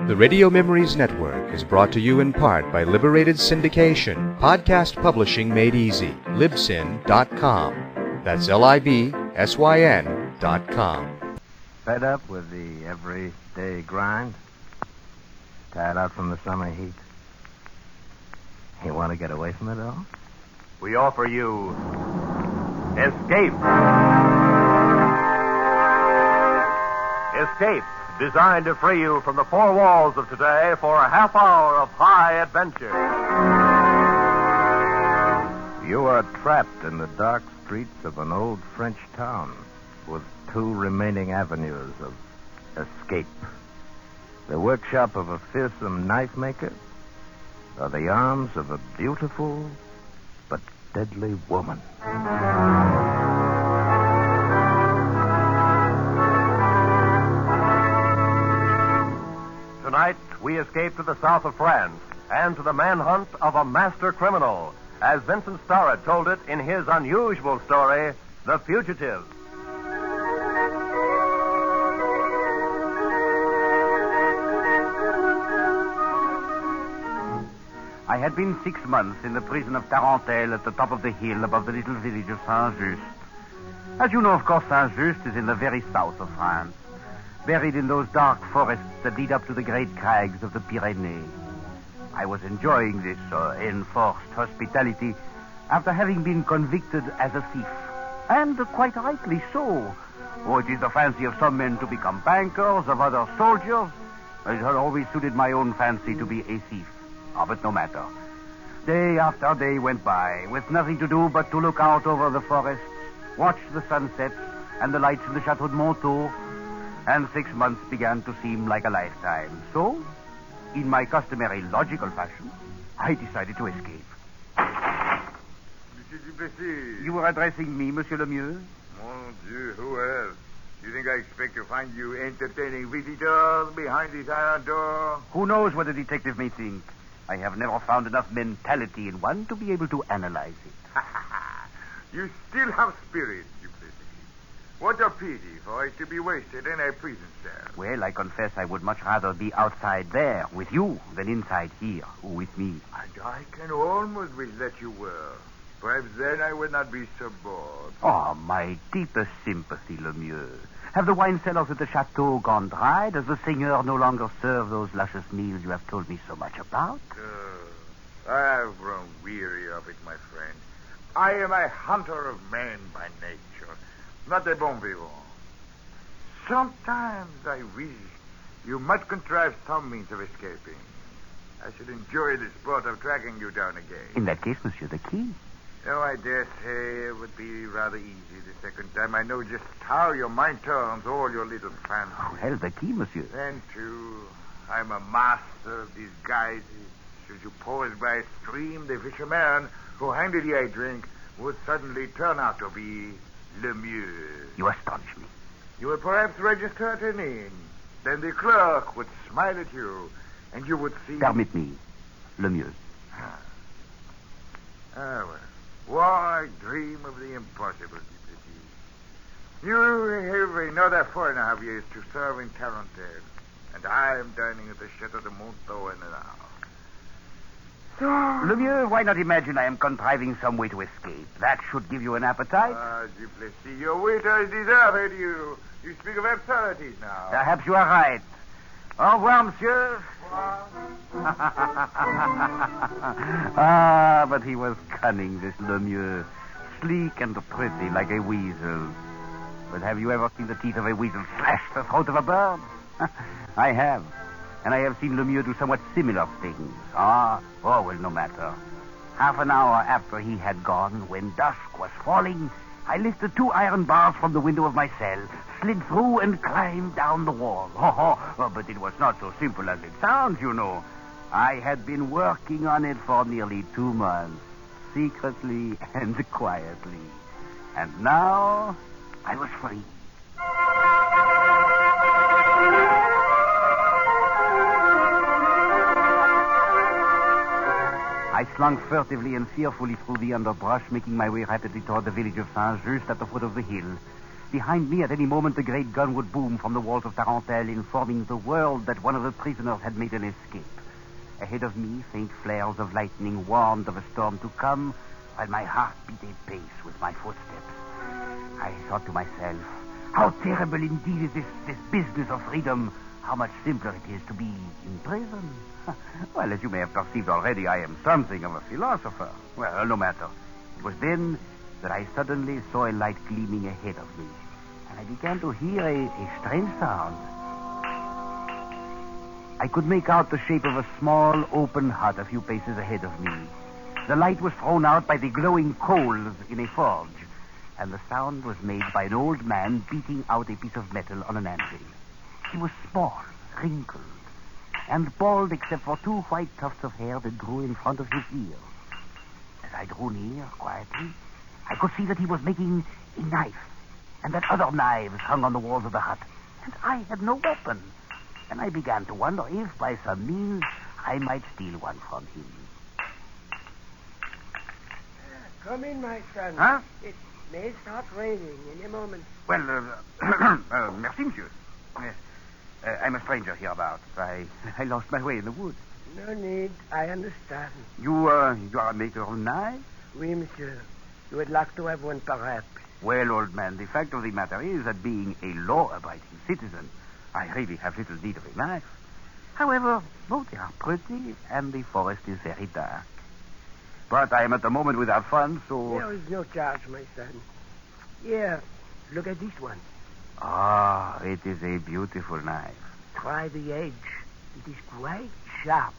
The Radio Memories Network is brought to you in part by Liberated Syndication, podcast publishing made easy, libsyn.com. That's LIBSYN.com. Fed up with the everyday grind? Tired out from the summer heat? You want to get away from it all? We offer you Escape. Escape, designed to free you from the four walls of today for a half hour of high adventure. You are trapped in the dark streets of an old French town with two remaining avenues of escape. The workshop of a fearsome knife maker, or the arms of a beautiful but deadly woman. Tonight, we escape to the south of France and to the manhunt of a master criminal, as Vincent Starrett told it in his unusual story, The Fugitive. I had been 6 months in the prison of Tarentelle at the top of the hill above the little village of Saint-Just. As you know, of course, Saint-Just is in the very south of France, buried in those dark forests that lead up to the great crags of the Pyrenees. I was enjoying this enforced hospitality after having been convicted as a thief, and quite rightly so. Oh, it is the fancy of some men to become bankers, of others soldiers. It had always suited my own fancy to be a thief. Oh, but no matter. Day after day went by, with nothing to do but to look out over the forests, watch the sunsets and the lights in the Chateau de Montaut, and 6 months began to seem like a lifetime. So, in my customary logical fashion, I decided to escape. Monsieur Duplessis. You were addressing me, Monsieur Lemieux? Mon Dieu, who else? Do you think I expect to find you entertaining visitors behind this iron door? Who knows what a detective may think? I have never found enough mentality in one to be able to analyze it. You still have spirit, Duplessis. What a pity for it to be wasted in a prison cell. Well, I confess I would much rather be outside there with you than inside here with me. And I can almost wish that you were. Perhaps then I would not be so bored. Oh, my deepest sympathy, Lemieux. Have the wine cellars at the chateau gone dry? Does the seigneur no longer serve those luscious meals you have told me so much about? I have grown weary of it, my friend. I am a hunter of men by nature, not a bon vivant. Sometimes I wish you might contrive some means of escaping. I should enjoy the sport of tracking you down again. In that case, monsieur, the key. Oh, I dare say it would be rather easy the second time. I know just how your mind turns all your little fancies. Oh, hell, the key, monsieur. Then, too, I'm a master of disguises. Should you pause by a stream, the fisherman who handed you a drink would suddenly turn out to be Lemieux. You astonish me. You would perhaps register at an inn. Then the clerk would smile at you, and you would see... Permit me, Lemieux. Well. Why dream of the impossible, Duplessis? You have another 4.5 years to serve in Tarentelle, and I am dining at the Chateau de Montaut in an hour. So... Lemieux, why not imagine I am contriving some way to escape? That should give you an appetite. Duplessis, your waiter has deserted you. You speak of absurdities now. Perhaps you are right. Au revoir, monsieur. Ah, but he was cunning, this Lemieux. Sleek and pretty, like a weasel. But have you ever seen the teeth of a weasel slash the throat of a bird? I have. And I have seen Lemieux do somewhat similar things. Well, no matter. Half an hour after he had gone, when dusk was falling, I lifted 2 iron bars from the window of my cell, slid through and climbed down the wall. But it was not so simple as it sounds, you know. I had been working on it for nearly 2 months, secretly and quietly. And now I was free. I slunk furtively and fearfully through the underbrush, making my way rapidly toward the village of Saint-Just at the foot of the hill. Behind me, at any moment, the great gun would boom from the walls of Tarentelle, informing the world that one of the prisoners had made an escape. Ahead of me, faint flares of lightning warned of a storm to come, while my heart beat a pace with my footsteps. I thought to myself, how terrible indeed is this business of freedom. How much simpler it is to be in prison. Well, as you may have perceived already, I am something of a philosopher. Well, no matter. It was then that I suddenly saw a light gleaming ahead of me, and I began to hear a strange sound. I could make out the shape of a small, open hut a few paces ahead of me. The light was thrown out by the glowing coals in a forge, and the sound was made by an old man beating out a piece of metal on an anvil. He was small, wrinkled, and bald except for two white tufts of hair that grew in front of his ears. As I drew near, quietly, I could see that he was making a knife, and that other knives hung on the walls of the hut. And I had no weapon. And I began to wonder if, by some means, I might steal one from him. Come in, my son. Huh? It may start raining any moment. Well, merci, monsieur. I'm a stranger hereabouts. I lost my way in the woods. No need. I understand. You are a maker of knives? Oui, monsieur. You would like to have one, perhaps. Well, old man, the fact of the matter is that being a law-abiding citizen, I really have little need of a knife. However, both they are pretty, and the forest is very dark. But I am at the moment without funds, so... There is no charge, my son. Here, look at this one. Ah, it is a beautiful knife. Try the edge. It is quite sharp.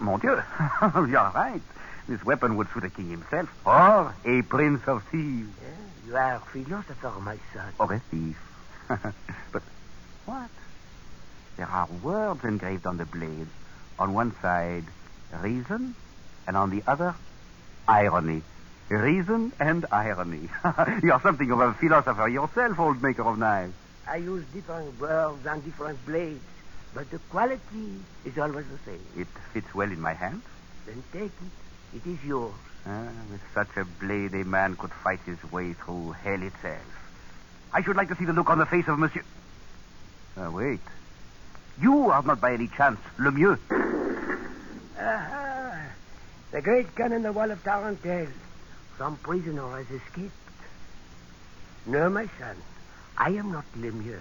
Mon Dieu, you are right. This weapon would suit a king himself, or a prince of thieves. Yeah, you are a philosopher, my son. Or a thief. But what? There are words engraved on the blade. On one side, reason, and on the other, irony. Reason and irony. You are something of a philosopher yourself, old maker of knives. I use different words and different blades, but the quality is always the same. It fits well in my hand. Then take it. It is yours. With such a blade, a man could fight his way through hell itself. I should like to see the look on the face of Monsieur... wait. You are not by any chance Lemieux. Aha! The great gun in the wall of Tarentelle. Some prisoner has escaped. No, my son. I am not Lemieux.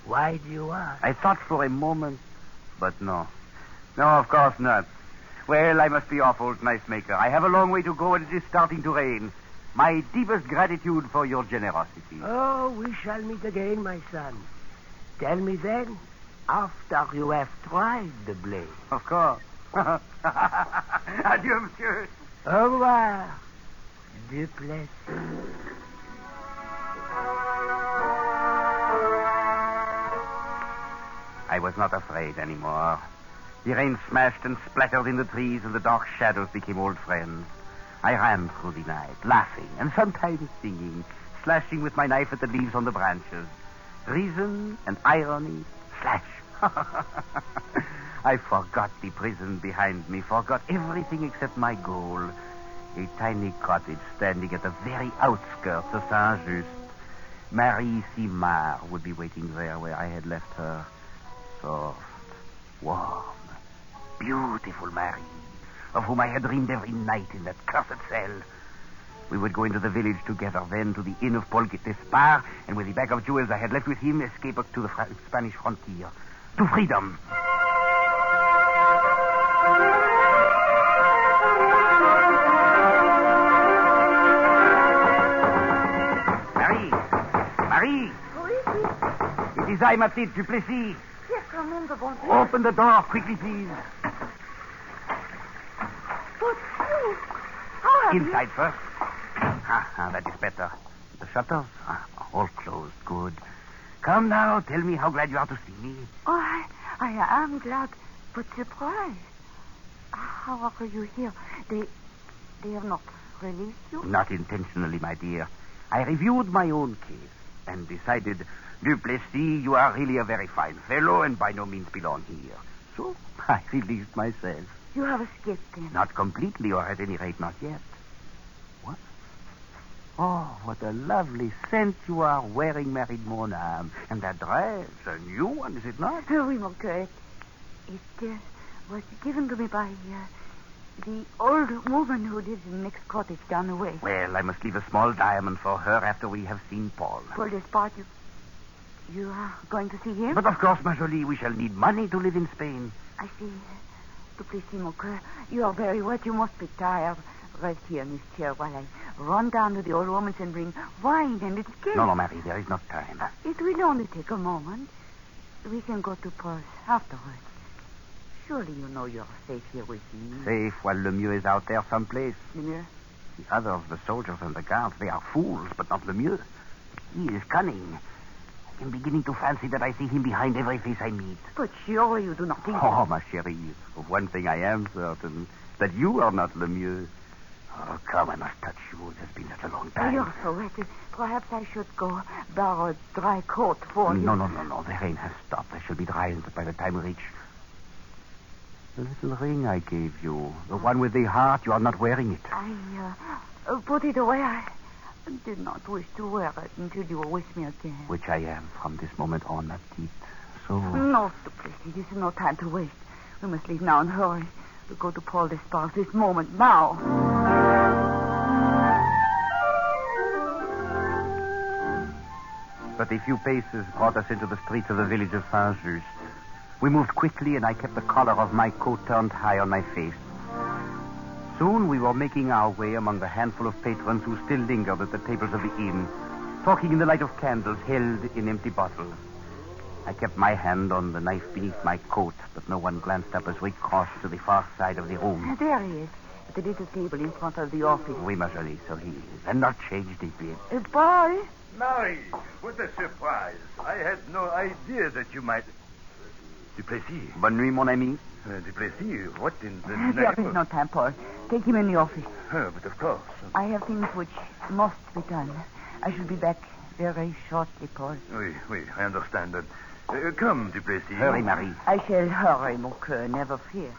Why do you ask? I thought for a moment, but no. No, of course not. Well, I must be off, old knife maker. I have a long way to go, and it is starting to rain. My deepest gratitude for your generosity. Oh, we shall meet again, my son. Tell me then, after you have tried the blade. Of course. Adieu, monsieur. Au revoir. De plaisir. I was not afraid anymore. The rain smashed and splattered in the trees, and the dark shadows became old friends. I ran through the night, laughing and sometimes singing, slashing with my knife at the leaves on the branches. Reason and irony, slash. I forgot the prison behind me, forgot everything except my goal. A tiny cottage standing at the very outskirts of Saint-Just. Marie Simard would be waiting there where I had left her. Soft, warm, beautiful Marie, of whom I had dreamed every night in that cursed cell. We would go into the village together, then to the inn of Paul Gaspard, and with the bag of jewels I had left with him, escape to the Spanish frontier. To freedom. Marie! Who is it? It is I, Mathilde Duplessis. Yes, come in, the bon Dieu. Open the door, quickly, please. But you, how have Inside first. That is better. The shutters? All closed. Good. Come now, tell me how glad you are to see me. Oh, I am glad, but surprised. How are you here? They have not released you? Not intentionally, my dear. I reviewed my own case and decided, Duplessis, you are really a very fine fellow and by no means belong here. So I released myself. You have escaped then? Not completely, or at any rate not yet. What? Oh, what a lovely scent you are wearing, married mon âme. And that dress, a new one, is it not? Oui, mon cœur. It was given to me by the old woman who lives in the next cottage down the way. Well, I must leave a small diamond for her after we have seen Paul. Paul Despard, you are going to see him? But of course, ma jolie, we shall need money to live in Spain. I see. Duplessis, mon cœur, you are very wet. You must be tired. Rest here in this chair while I run down to the old woman's and bring wine and it's cake. No, Marie, there is not time. It will only take a moment. We can go to Paul's afterwards. Surely you know you're safe here with me. Safe while Lemieux is out there someplace. Lemieux? The others, the soldiers and the guards, they are fools, but not Lemieux. He is cunning. I am beginning to fancy that I see him behind every face I meet. But surely you do not think... Oh, ma chérie, of one thing I am certain, that you are not Lemieux. Oh, come, I must touch you. It has been such a long time. You're so wet. Perhaps I should go borrow a dry coat for you. No. The rain has stopped. I shall be dry by the time we reach... The little ring I gave you. The one with the heart. You are not wearing it. I put it away. I did not wish to wear it until you were with me again. Which I am from this moment on, ma petite. So... No, Duplessis. This is no time to waste. We must leave now and hurry. We'll go to Paul Despard's this moment, now. But a few paces brought us into the streets of the village of Saint-Just. We moved quickly, and I kept the collar of my coat turned high on my face. Soon we were making our way among the handful of patrons who still lingered at the tables of the inn, talking in the light of candles held in empty bottles. I kept my hand on the knife beneath my coat, but no one glanced up as we crossed to the far side of the room. There he is, at the little table in front of the office. Oui, ma jolie, so he is. And not changed a bit. Paul? Marie, what a surprise. I had no idea that you might... Duplessis. Bonne nuit, mon ami. Duplessis, what in the There name is no time, Paul. Take him in the office. But of course. I have things which must be done. I shall be back very shortly, Paul. Oui, I understand. Come, Duplessis. Hurry, Marie. I shall hurry, mon cœur, never fear.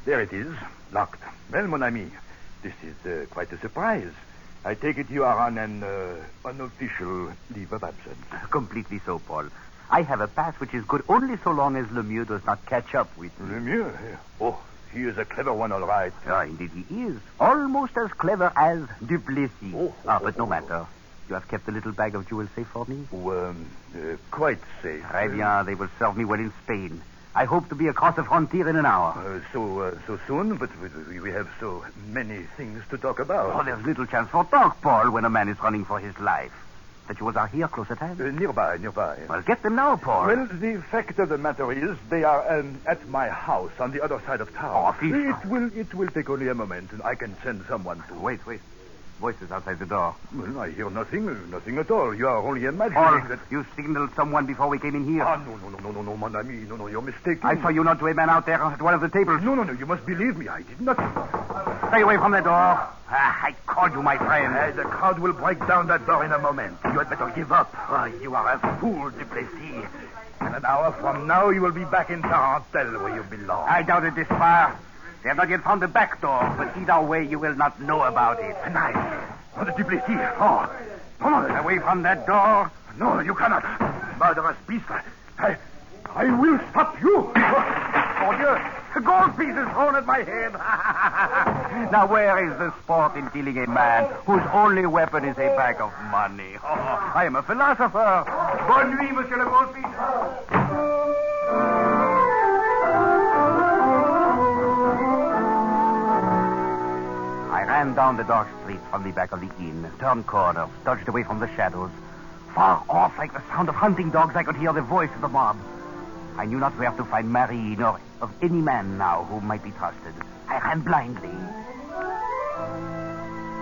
There it is, locked. Well, mon ami, this is quite a surprise. I take it you are on an unofficial leave of absence. Completely so, Paul. I have a pass which is good only so long as Lemieux does not catch up with me. Lemieux? Oh, he is a clever one, all right. Ah, indeed he is. Almost as clever as Duplessis. But no matter. You have kept the little bag of jewels safe for me? Quite safe. Très bien. They will serve me well in Spain. I hope to be across the frontier in an hour. So soon, but we have so many things to talk about. Oh, there's little chance for talk, Paul, when a man is running for his life. The jewels are here, close at hand? Nearby. Well, get them now, Paul. Well, the fact of the matter is, they are at my house on the other side of town. Oh, It will take only a moment, and I can send someone to... Wait. Voices outside the door. Well, I hear nothing at all. You are only imagining Paul, that... you signaled someone before we came in here. No, mon ami. No, you're mistaken. I saw you nod to a man out there at one of the tables. No, you must believe me. I did not... Stay away from the door. I called you, my friend. The crowd will break down that door in a moment. You had better give up. You are a fool, Duplessis. In an hour from now, you will be back in Tarentelle, where you belong. I doubt it this far. They have not yet found the back door, but either way, you will not know about it. A knife. Oh, the Duplessis. Oh, come on. Away from that door. No, you cannot. Murderous beast. I will stop you. Oh, dear. Gold pieces thrown at my head. Now, where is the sport in killing a man whose only weapon is a bag of money? Oh, I am a philosopher. Bonne nuit, monsieur le gold piece. I ran down the dark street from the back of the inn, turned corners, dodged away from the shadows. Far off, like the sound of hunting dogs, I could hear the voice of the mob. I knew not where to find Marie, nor of any man now who might be trusted. I ran blindly.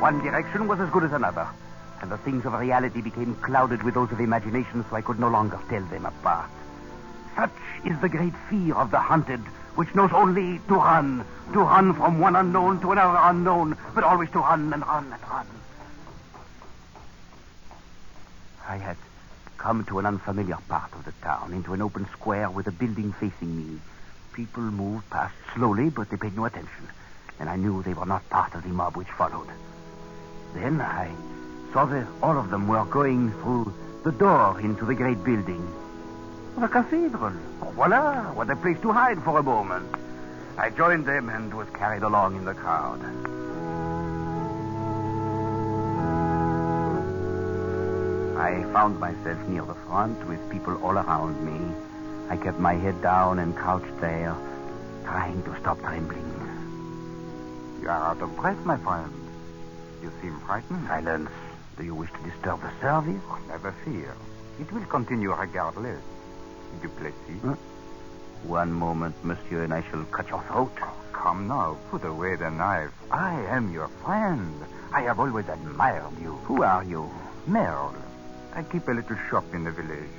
One direction was as good as another, and the things of reality became clouded with those of imagination, so I could no longer tell them apart. Such is the great fear of the hunted, which knows only to run from one unknown to another unknown, but always to run and run and run. I had come to an unfamiliar part of the town, into an open square with a building facing me. People moved past slowly, but they paid no attention. and I knew they were not part of the mob which followed. Then I saw that all of them were going through the door into the great building. The cathedral. Voila, what a place to hide for a moment. I joined them and was carried along in the crowd. I found myself near the front with people all around me. I kept my head down and crouched there, trying to stop trembling. You are out of breath, my friend. You seem frightened. Silence. Do you wish to disturb the service? Oh, never fear. It will continue regardless. Duplessis. Huh? One moment, monsieur, and I shall cut your throat. Oh, come now. Put away the knife. I am your friend. I have always admired you. Who are you? Merle. I keep a little shop in the village.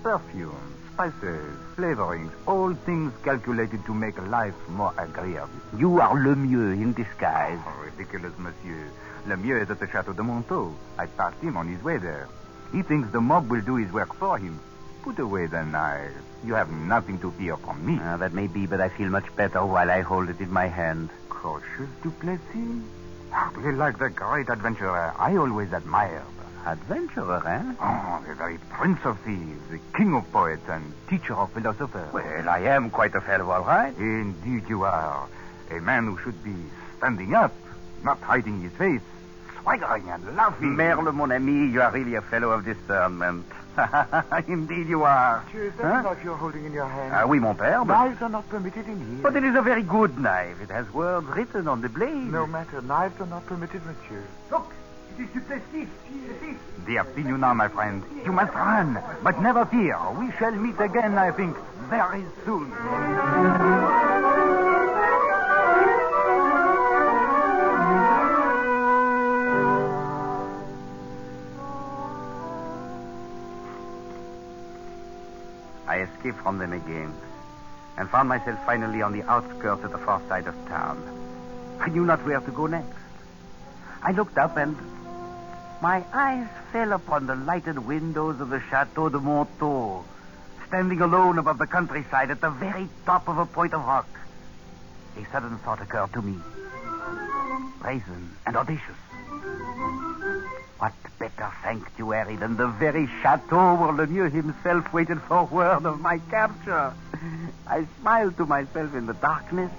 Perfumes, spices, flavorings, all things calculated to make life more agreeable. You are Lemieux in disguise. Oh, ridiculous, monsieur. Lemieux is at the Chateau de Montaut. I passed him on his way there. He thinks the mob will do his work for him. Put away the knife. You have nothing to fear from me. That may be, but I feel much better while I hold it in my hand. Cautious, Duplessis? Hardly like the great adventurer I always admired. Adventurer, eh? Oh, the very prince of thieves, the king of poets, and teacher of philosophers. Well, I am quite a fellow, all right. Indeed you are. A man who should be standing up, not hiding his face, swaggering and laughing. Merle, mon ami, you are really a fellow of discernment. Indeed you are. Monsieur, that's knife you're holding in your hand. Oui, mon père. Knives are not permitted in here. But it is a very good knife. It has words written on the blade. No matter. Knives are not permitted, monsieur. Look, it is Duplessis. They have seen you now, my friend. You must run. But never fear. We shall meet again, I think, very soon. I escaped from them again and found myself finally on the outskirts of the far side of town. I knew not where to go next. I looked up and my eyes fell upon the lighted windows of the Chateau de Montaut, standing alone above the countryside at the very top of a point of rock. A sudden thought occurred to me. Brazen and audacious. What better sanctuary than the very chateau where Lemieux himself waited for word of my capture? I smiled to myself in the darkness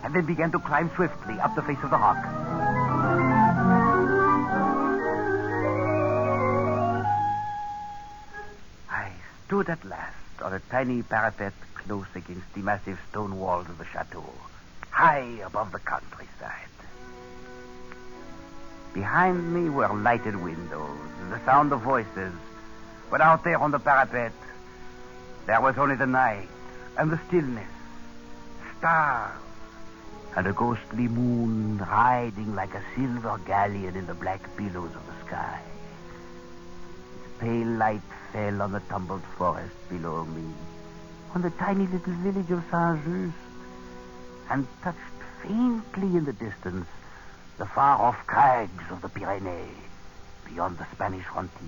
and then began to climb swiftly up the face of the rock. I stood at last on a tiny parapet close against the massive stone walls of the chateau, high above the countryside. Behind me were lighted windows, the sound of voices. But out there on the parapet, there was only the night and the stillness, stars, and a ghostly moon riding like a silver galleon in the black billows of the sky. Its pale light fell on the tumbled forest below me, on the tiny little village of Saint-Just, and touched faintly in the distance the far-off crags of the Pyrenees beyond the Spanish frontier.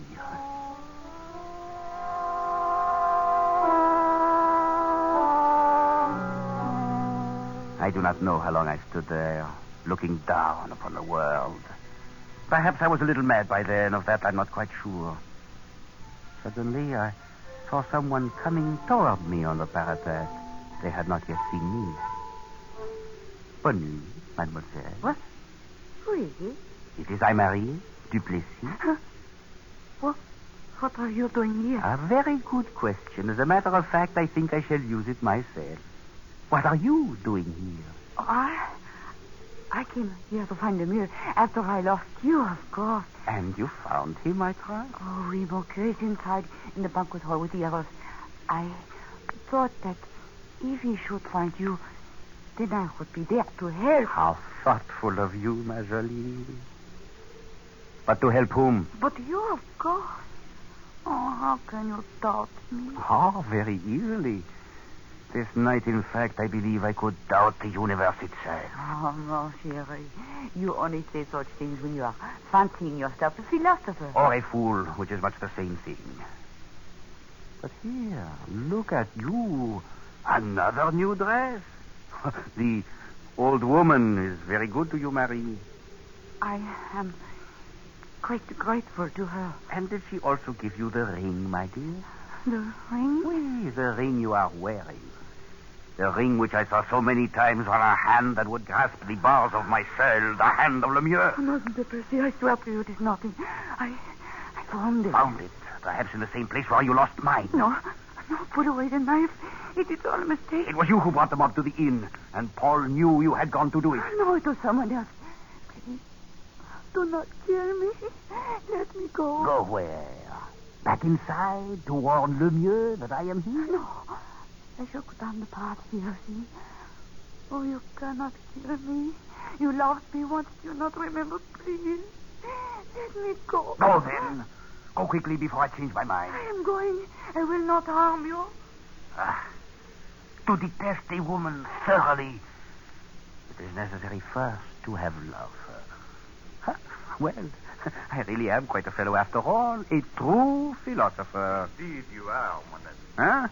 I do not know how long I stood there, looking down upon the world. Perhaps I was a little mad by then, of that I'm not quite sure. Suddenly, I saw someone coming toward me on the parapet. They had not yet seen me. Bonne nuit, mademoiselle. What? Who is he? It is I, Marie Duplessis. Huh? What are you doing here? A very good question. As a matter of fact, I think I shall use it myself. What are you doing here? I came here to find Lemieux after I lost you, of course. And you found him, I trust? Oh, oui, mon cœur is inside in the banquet hall with the others. I thought that if he should find you, then I would be there to help. How thoughtful of you, ma jolie. But to help whom? But you, of course. Oh, how can you doubt me? Oh, very easily. This night, in fact, I believe I could doubt the universe itself. Oh, mon chéri. You only say such things when you are fancying yourself a philosopher. Or a fool, which is much the same thing. But here, look at you. Another new dress. The Old woman is very good to you, Marie. I am quite grateful to her. And did she also give you the ring, my dear? The ring? Oui, the ring you are wearing. The ring which I saw so many times on a hand that would grasp the bars of my cell, the hand of Lemieux. Oh, no, de Plessis, I swear to you it is nothing. I found it. Found it? Perhaps in the same place where you lost mine. No, put away the knife. It is all a mistake. It was you who brought them up to the inn, and Paul knew you had gone to do it. No, it was someone else. Please, do not kill me. Let me go. Go where? Back inside to warn Lemieux that I am here? No, I shall go down the path here, see? Oh, you cannot kill me. You loved me once, do you not remember? Please, let me go. Go then. Go quickly before I change my mind. I am going. I will not harm you. To detest a woman thoroughly, it is necessary first to have loved her. Well, I really am quite a fellow after all. A true philosopher. Indeed you are, mon ami. Huh?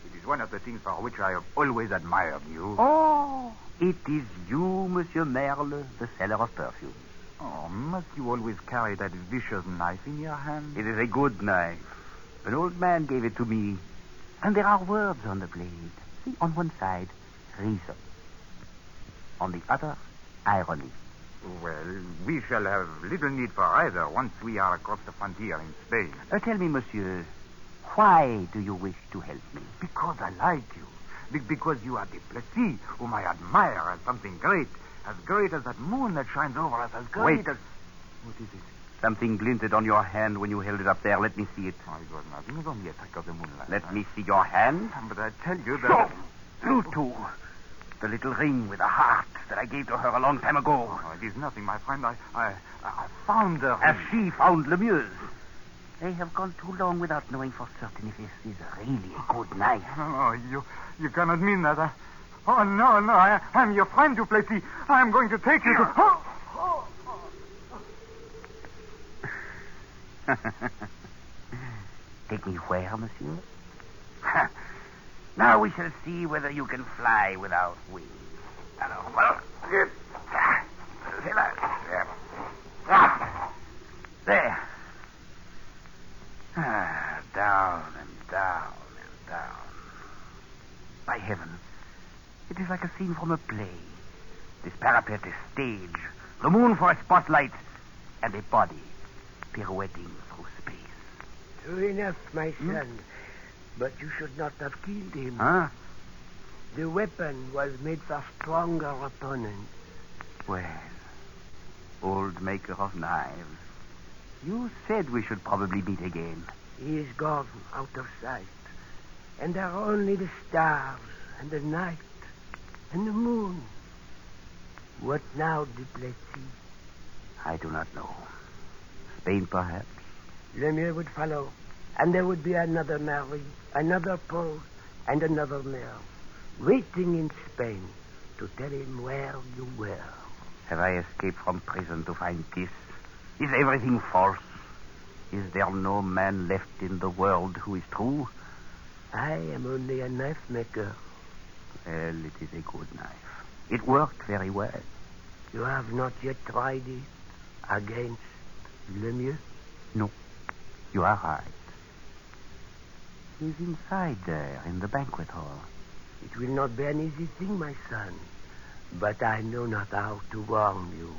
It is one of the things for which I have always admired you. Oh, it is you, Monsieur Merle, the seller of perfume. Oh, must you always carry that vicious knife in your hand? It is a good knife. An old man gave it to me. And there are words on the blade. See, on one side, reason. On the other, irony. Well, we shall have little need for either once we are across the frontier in Spain. Tell me, monsieur, why do you wish to help me? Because I like you. Because you are de Plessis, whom I admire as something great. As great as that moon that shines over us. As great Wait. as... What is it? Something glinted on your hand when you held it up there. Let me see it. Oh, it was nothing. It was only a trick of the moonlight. Let me see your hand. But I tell you that... You too. The little ring with a heart that I gave to her a long time ago. Oh, it is nothing, my friend. I found the As ring. she found Lemieux's. They have gone too long without knowing for certain if this is really a good knife. Oh, you cannot mean that. Oh, no. I am your friend, du Plessis. I am going to take you to... Take me where, monsieur? Now we shall see whether you can fly without wings. There. Down and down and down. By heaven, it is like a scene from a play. This parapet is stage, the moon for a spotlight, and a body pirouetting through space. True enough, my son. But you should not have killed him. Huh? The weapon was made for stronger opponents. Well, old maker of knives, you said we should probably meet again. He is gone out of sight. And there are only the stars and the night and the moon. What now, du Plessis? I do not know. Spain, perhaps? Lemieux would follow. And there would be another Marie, another Paul, and another Merle, waiting in Spain to tell him where you were. Have I escaped from prison to find this? Is everything false? Is there no man left in the world who is true? I am only a knife maker. Well, it is a good knife. It worked very well. You have not yet tried it against Lemieux? No, you are right. He's inside there in the banquet hall. It will not be an easy thing, my son. But I know not how to warn you.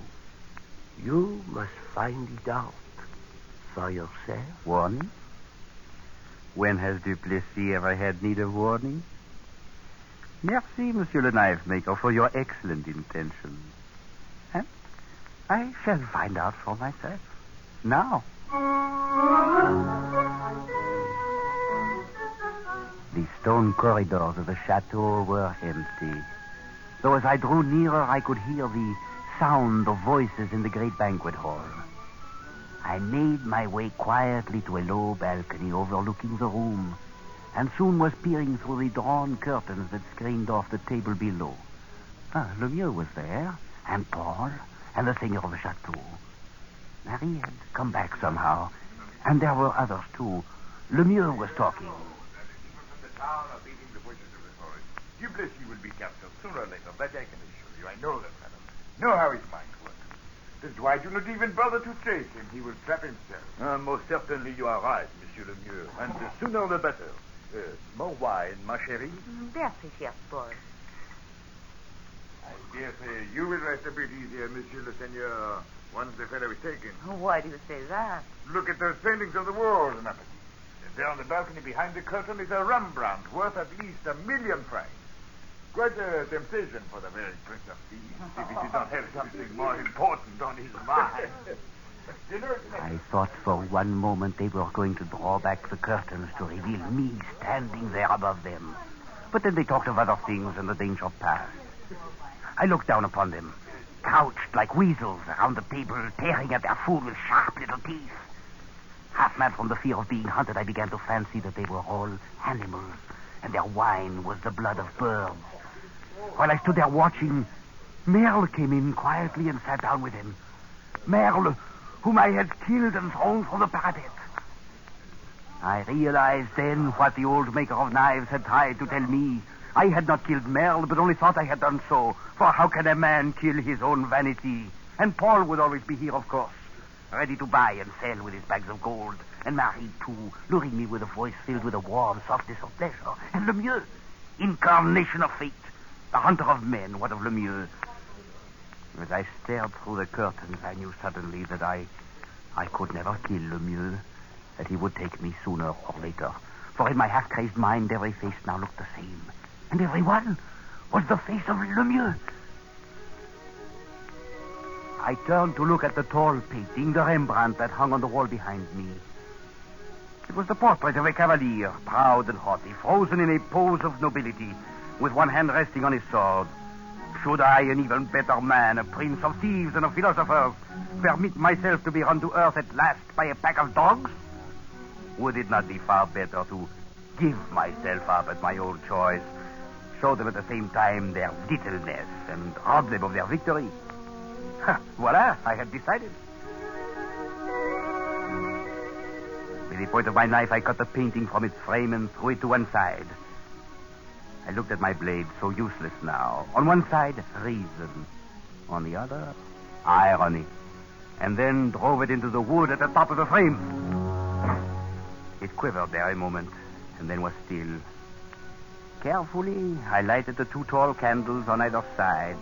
You must find it out for yourself. Warning? When has du Plessis ever had need of warning? Merci, Monsieur le Knife Maker, for your excellent intentions. And I shall find out for myself. Now. The stone corridors of the chateau were empty. Though as I drew nearer, I could hear the sound of voices in the great banquet hall. I made my way quietly to a low balcony overlooking the room, and soon was peering through the drawn curtains that screened off the table below. Lemieux was there, and Paul, and the singer of the chateau. Marie had come back somehow, and there were others too. Lemieux was talking. Duplessis will be captured sooner or later, that I can assure you. I know that fellow. Know how his mind works. That's why I do not even bother to chase him. He will trap himself. Most certainly you are right, Monsieur Lemieux. And the sooner the better. More wine, ma chérie? Merci, cher Paul. I dare say you will rest a bit easier, Monsieur le Seigneur, once the fellow is taken. Why do you say that? Look at those paintings on the walls, Napoli. There on the balcony behind the curtain is a Rembrandt worth at least £1 million. Quite a temptation for the very Prince of Thieves if he did not have something more important on his mind. I thought for one moment they were going to draw back the curtains to reveal me standing there above them. But then they talked of other things and the danger passed. I looked down upon them, crouched like weasels around the table, tearing at their food with sharp little teeth. Half mad from the fear of being hunted, I began to fancy that they were all animals, and their wine was the blood of birds. While I stood there watching, Merle came in quietly and sat down with him. Merle, whom I had killed and thrown from the parapet. I realized then what the old maker of knives had tried to tell me. I had not killed Merle, but only thought I had done so. For how can a man kill his own vanity? And Paul would always be here, of course, ready to buy and sell with his bags of gold. And Marie, too, luring me with a voice filled with a warm softness of pleasure. And Lemieux, incarnation of fate, the hunter of men, what of Lemieux? As I stared through the curtains, I knew suddenly that I could never kill Lemieux, that he would take me sooner or later. For in my half-crazed mind, every face now looked the same. And every one was the face of Lemieux. I turned to look at the tall painting, the Rembrandt that hung on the wall behind me. It was the portrait of a cavalier, proud and haughty, frozen in a pose of nobility, with one hand resting on his sword. Should I, an even better man, a prince of thieves and of philosophers, permit myself to be run to earth at last by a pack of dogs? Would it not be far better to give myself up at my own choice, show them at the same time their littleness, and rob them of their victory? Voila, I had decided. With the point of my knife, I cut the painting from its frame and threw it to one side. I looked at my blade, so useless now. On one side, reason. On the other, irony. And then drove it into the wood at the top of the frame. It quivered there a moment, and then was still. Carefully, I lighted the 2 tall candles on either side,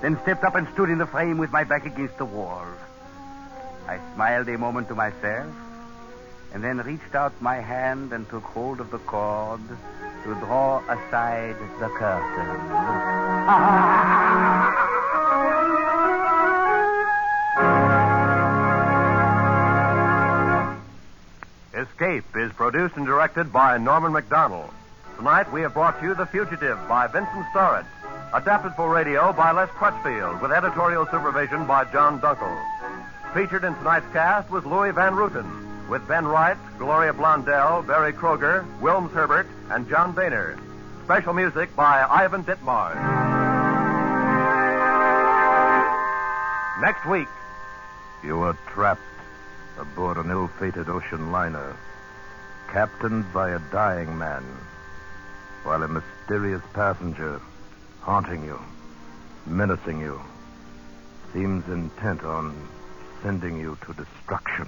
then stepped up and stood in the frame with my back against the wall. I smiled a moment to myself, and then reached out my hand and took hold of the cord to draw aside the curtain. Escape is produced and directed by Norman MacDonald. Tonight we have brought you The Fugitive by Vincent Starrett, adapted for radio by Les Crutchfield, with editorial supervision by John Dunkel. Featured in tonight's cast was Louis Van Ruten, with Ben Wright, Gloria Blondell, Barry Kroger, Wilms Herbert, and John Boehner. Special music by Ivan Ditmars. Next week. You were trapped aboard an ill-fated ocean liner, captained by a dying man, while a mysterious passenger, haunting you, menacing you, seems intent on sending you to destruction.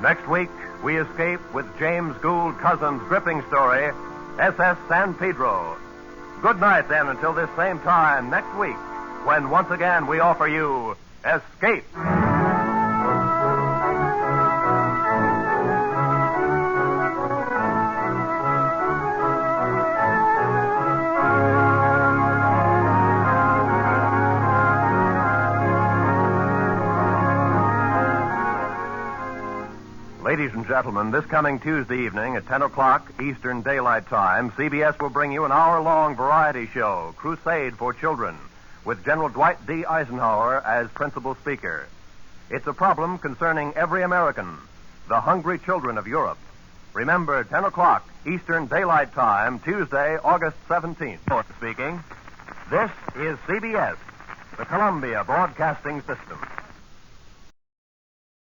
Next week, we escape with James Gould Cousins' gripping story, SS San Pedro. Good night, then, until this same time next week, when once again we offer you Escape. Ladies and gentlemen, this coming Tuesday evening at 10 o'clock Eastern Daylight Time, CBS will bring you an hour-long variety show, Crusade for Children, with General Dwight D. Eisenhower as principal speaker. It's a problem concerning every American, the hungry children of Europe. Remember, 10 o'clock Eastern Daylight Time, Tuesday, August 17th. Speaking. This is CBS, the Columbia Broadcasting System.